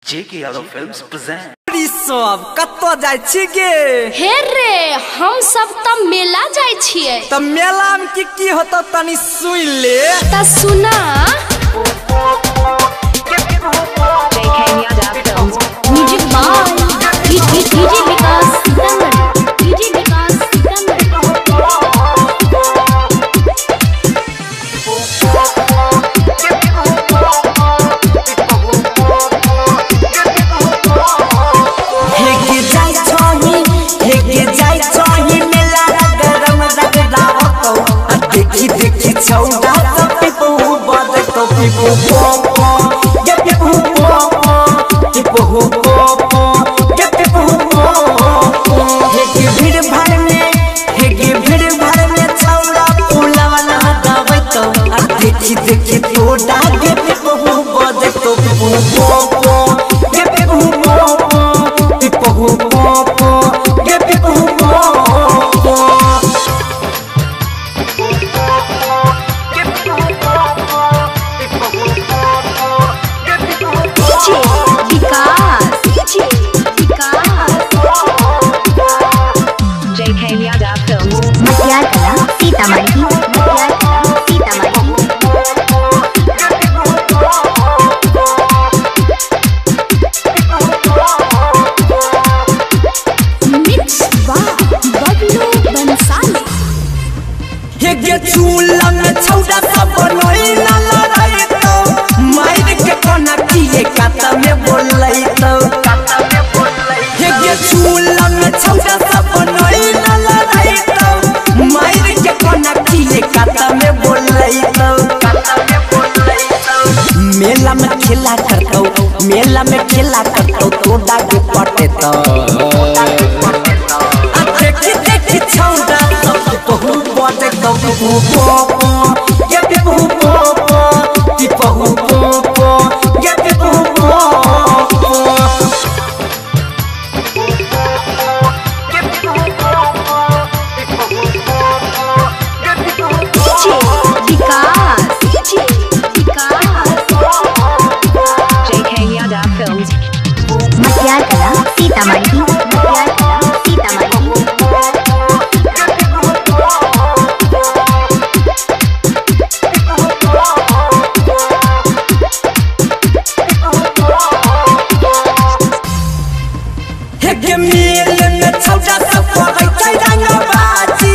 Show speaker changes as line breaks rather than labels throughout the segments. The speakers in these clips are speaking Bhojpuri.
JK Yadav Films present.
सब कत्तो जाय छी गे?
हे रे हम सब त मेला जाय छियै।
त मेला में की होतो तनी सुन ले।
त सुना
JK Yadav Films
music by DJ Vikas Sitamarhi DJ Vikas Sitamarhi.
देखी छौड़ा सब people who bother to people pop get people who pop people who pop get people who pop हे भीड़ भाड़ में छौड़ा पुलावा ना गावे तो देखी तोड़ा get people who bother to people pop get people who pop people who pop get people who pop
JK Yadav Films
Sitamarhi
mix by Bablu Bansali.
हे चूल्हा में छौड़ा सब बनोई ना लड़ाई तो मार के कोना किए काता में बोलई तो हे चूल्हा में छौड़ा सब बनोई ना लड़ाई तो मार के कोना किए काता में बोलई तो मेला में खेला करतो तोड़ा के पटे तो देखी छौड़ा सब बहु बटे तो बहु पोपो ये बहु पोपो ती बहु पोपो ये बहु पोपो
JK Yadav Films
सीतामढ़ी
हे मेल में छौड़ा सब पड़ै छै रंगबाजी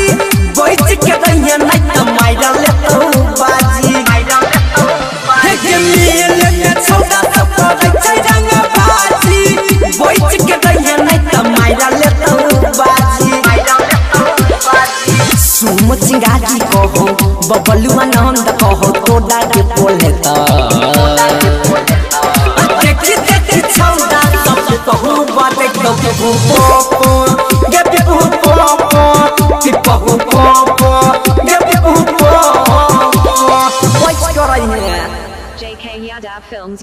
बैठ के रहिए नै त माइरा लेतौ बाजी हे मेल में छौड़ा सब पड़ै छै रंगबाजी बैठ के रहिए नै त माइरा लेतौ बाजी सुम चिंगारी कहो बबलुआ नंद कहो तोड़ा के बोले त देखी छौड़ा सब कहू बाटे तो कहू पोपो get people who pop people who pop get people who pop what कर रही है
JK Yadav Films